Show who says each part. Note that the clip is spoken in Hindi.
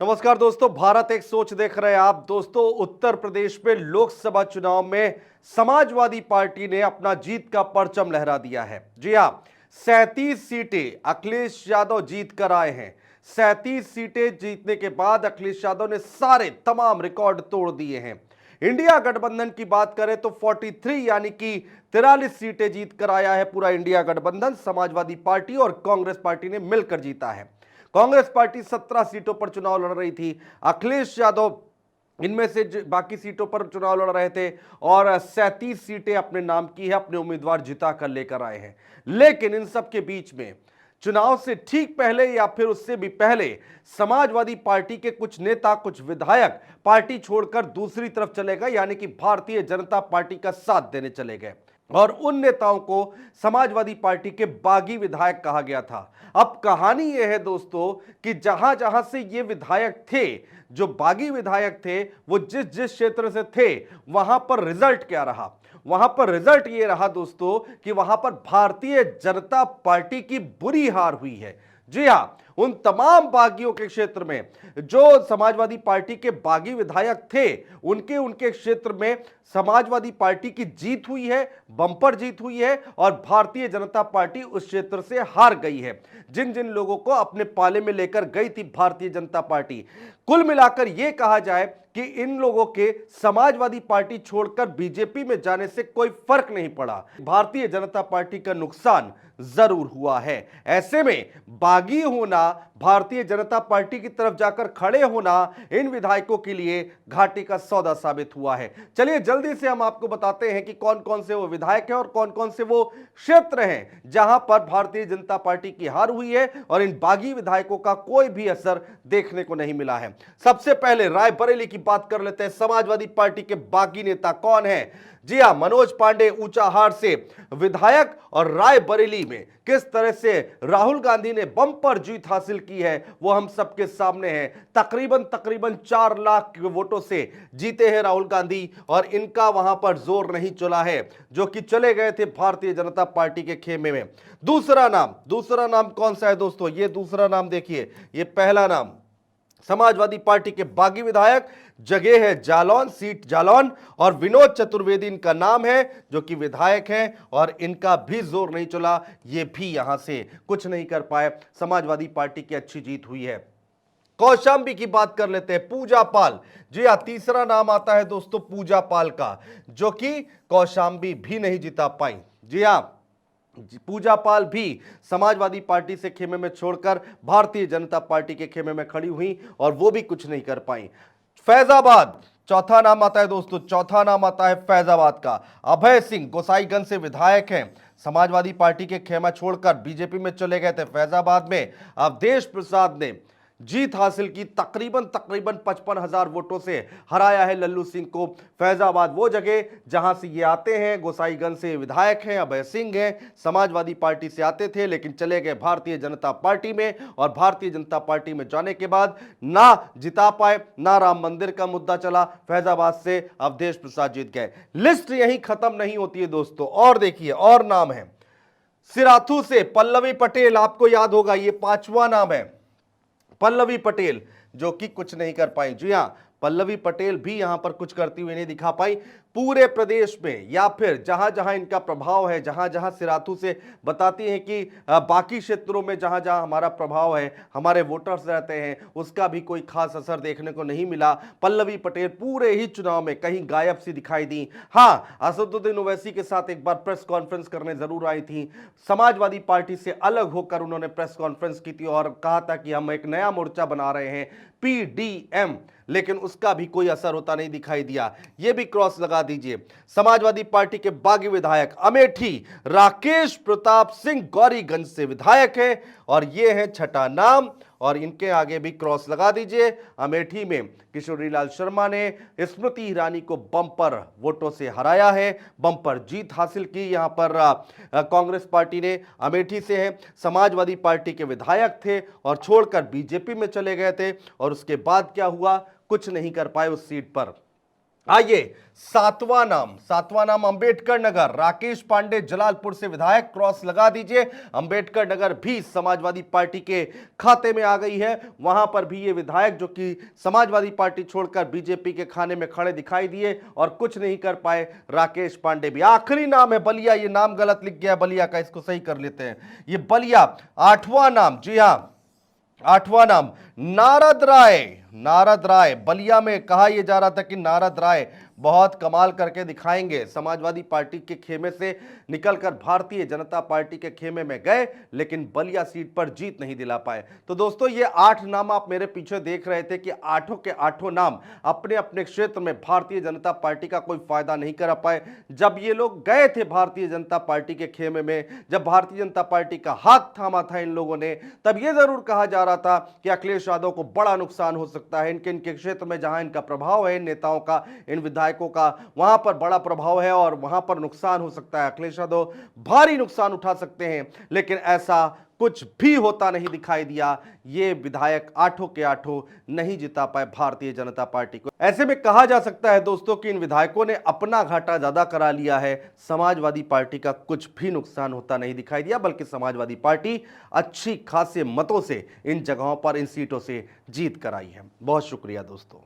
Speaker 1: नमस्कार दोस्तों, भारत एक सोच देख रहे हैं आप। दोस्तों, उत्तर प्रदेश में लोकसभा चुनाव में समाजवादी पार्टी ने अपना जीत का परचम लहरा दिया है। जी हां, 37 सीटें अखिलेश यादव जीत कर आए हैं। 37 सीटें जीतने के बाद अखिलेश यादव ने सारे तमाम रिकॉर्ड तोड़ दिए हैं। इंडिया गठबंधन की बात करें तो 43 यानी कि 43 सीटें जीत कर आया है पूरा इंडिया गठबंधन। समाजवादी पार्टी और कांग्रेस पार्टी ने मिलकर जीता है। कांग्रेस पार्टी 17 सीटों पर चुनाव लड़ रही थी। अखिलेश यादव इनमें से बाकी सीटों पर चुनाव लड़ रहे थे और 37 सीटें अपने नाम की है, अपने उम्मीदवार जिता कर लेकर आए हैं। लेकिन इन सब के बीच में चुनाव से ठीक पहले या फिर उससे भी पहले समाजवादी पार्टी के कुछ नेता, कुछ विधायक पार्टी छोड़कर दूसरी तरफ चले गए, यानी कि भारतीय जनता पार्टी का साथ देने चले गए। और उन नेताओं को समाजवादी पार्टी के बागी विधायक कहा गया था। अब कहानी यह है दोस्तों कि जहां जहां से ये विधायक थे, जो बागी विधायक थे, वो जिस जिस क्षेत्र से थे, वहां पर रिजल्ट क्या रहा? वहां पर रिजल्ट ये रहा दोस्तों कि वहां पर भारतीय जनता पार्टी की बुरी हार हुई है। जी हां, उन तमाम बागियों के क्षेत्र में जो समाजवादी पार्टी के बागी विधायक थे, उनके उनके क्षेत्र में समाजवादी पार्टी की जीत हुई है, बंपर जीत हुई है और भारतीय जनता पार्टी उस क्षेत्र से हार गई है। जिन जिन लोगों को अपने पाले में लेकर गई थी भारतीय जनता पार्टी, कुल मिलाकर यह कहा जाए कि इन लोगों के समाजवादी पार्टी छोड़कर बीजेपी में जाने से कोई फर्क नहीं पड़ा। भारतीय जनता पार्टी का नुकसान जरूर हुआ है। ऐसे में बागी होना, भारतीय जनता पार्टी की तरफ जाकर खड़े होना इन विधायकों के लिए घाटे का सौदा साबित हुआ है। चलिए जल्दी से हम आपको बताते हैं कि कौन कौन से वो विधायक हैं और कौन कौन से वो क्षेत्र हैं जहां पर भारतीय जनता पार्टी की हार हुई है और इन बागी विधायकों का कोई भी असर देखने को नहीं मिला है। सबसे पहले रायबरेली की बात कर लेते हैं। समाजवादी पार्टी के बागी नेता कौन है? जी हां, मनोज पांडे ऊंचाहार से विधायक और रायबरेली में किस तरह से राहुल गांधी ने बम्पर जीत हासिल की है वो हम सबके सामने है। तकरीबन 4 लाख वोटों से जीते हैं राहुल गांधी और इनका वहां पर जोर नहीं चला है, जो कि चले गए थे भारतीय जनता पार्टी के खेमे में। दूसरा नाम कौन सा है दोस्तों? ये दूसरा नाम देखिए, ये पहला नाम समाजवादी पार्टी के बागी विधायक, जगह है जालौन, सीट जालौन, और विनोद चतुर्वेदी इनका नाम है, जो कि विधायक हैं और इनका भी जोर नहीं चला। ये भी यहां से कुछ नहीं कर पाए। समाजवादी पार्टी की अच्छी जीत हुई है। कौशांबी की बात कर लेते हैं, पूजा पाल। जी हां, तीसरा नाम आता है दोस्तों पूजा पाल का, जो कि कौशांबी भी नहीं जिता पाई। जी हां, पूजा पाल भी समाजवादी पार्टी से खेमे में छोड़कर भारतीय जनता पार्टी के खेमे में खड़ी हुई और वो भी कुछ नहीं कर पाई। फैजाबाद चौथा नाम आता है दोस्तों, चौथा नाम आता है फैजाबाद का। अभय सिंह गोसाईगंज से विधायक हैं, समाजवादी पार्टी के खेमा छोड़कर बीजेपी में चले गए थे। फैजाबाद में अवधेश प्रसाद ने जीत हासिल की, तकरीबन 55,000 वोटों से हराया है लल्लू सिंह को। फैजाबाद वो जगह जहां से ये आते हैं, गोसाईगंज से विधायक हैं, अभय सिंह हैं, समाजवादी पार्टी से आते थे लेकिन चले गए भारतीय जनता पार्टी में और भारतीय जनता पार्टी में जाने के बाद ना जिता पाए, ना राम मंदिर का मुद्दा चला। फैजाबाद से अवधेश प्रसाद जीत गए। लिस्ट यहीं खत्म नहीं होती है दोस्तों, और देखिए और नाम है। सिराथू से पल्लवी पटेल, आपको याद होगा, ये 5वां नाम है, पल्लवी पटेल, जो कि कुछ नहीं कर पाई। जी हां, पल्लवी पटेल भी यहां पर कुछ करती हुई नहीं दिखा पाई। पूरे प्रदेश में या फिर जहां जहां इनका प्रभाव है, जहां जहां सिराथू से बताती हैं कि बाकी क्षेत्रों में जहां जहां हमारा प्रभाव है, हमारे वोटर्स रहते हैं, उसका भी कोई खास असर देखने को नहीं मिला। पल्लवी पटेल पूरे ही चुनाव में कहीं गायब सी दिखाई दी। हां, असदुद्दीन ओवैसी के साथ एक बार प्रेस कॉन्फ्रेंस करने जरूर आई थी। समाजवादी पार्टी से अलग होकर उन्होंने प्रेस कॉन्फ्रेंस की थी और कहा था कि हम एक नया मोर्चा बना रहे हैं, पीडीएम, लेकिन उसका भी कोई असर होता नहीं दिखाई दिया। यह भी क्रॉस लगा दीजिए। समाजवादी पार्टी के बागी विधायक अमेठी राकेश प्रताप सिंह गौरीगंज से विधायक है और यह है छठा नाम, और इनके आगे भी क्रॉस लगा दीजिए। अमेठी में किशोरीलाल शर्मा ने स्मृति ईरानी को बम्पर वोटों से हराया है, बम्पर जीत हासिल की यहां पर कांग्रेस पार्टी ने। अमेठी से है, समाजवादी पार्टी के विधायक थे और छोड़कर बीजेपी में चले गए थे और उसके बाद क्या हुआ, कुछ नहीं कर पाए उस सीट पर। आइए सातवां नाम अंबेडकर नगर, राकेश पांडे जलालपुर से विधायक, क्रॉस लगा दीजिए। अंबेडकर नगर भी समाजवादी पार्टी के खाते में आ गई है। वहां पर भी ये विधायक जो कि समाजवादी पार्टी छोड़कर बीजेपी के खाने में खड़े दिखाई दिए और कुछ नहीं कर पाए, राकेश पांडे भी। आखिरी नाम है बलिया, ये नाम गलत लिख गया बलिया का, इसको सही कर लेते हैं। ये बलिया आठवां नाम, जी हां आठवां नाम नारद राय। बलिया में कहा यह जा रहा था कि नारद राय बहुत कमाल करके दिखाएंगे, समाजवादी पार्टी के खेमे से निकलकर भारतीय जनता पार्टी के खेमे में गए, लेकिन बलिया सीट पर जीत नहीं दिला पाए। तो दोस्तों ये 8 नाम आप मेरे पीछे देख रहे थे कि आठों के आठों नाम अपने अपने क्षेत्र में भारतीय जनता पार्टी का कोई फायदा नहीं कर पाए। जब ये लोग गए थे भारतीय जनता पार्टी के खेमे में, जब भारतीय जनता पार्टी का हाथ थामा था इन लोगों ने, तब यह जरूर कहा जा रहा था कि अखिलेश यादव को बड़ा नुकसान हो सकता है। इनके क्षेत्र में जहां इनका प्रभाव है, इन नेताओं का, इन विधायकों का, वहां पर बड़ा प्रभाव है और वहां पर नुकसान हो सकता है, अखिलेश यादव भारी नुकसान उठा सकते हैं। लेकिन ऐसा कुछ भी होता नहीं दिखाई दिया। ये विधायक आठों के आठों नहीं जिता पाए भारतीय जनता पार्टी को। ऐसे में कहा जा सकता है दोस्तों कि इन विधायकों ने अपना घाटा ज्यादा करा लिया है, समाजवादी पार्टी का कुछ भी नुकसान होता नहीं दिखाई दिया, बल्कि समाजवादी पार्टी अच्छी खासे मतों से इन जगहों पर, इन सीटों से जीत कर आई है। बहुत शुक्रिया दोस्तों।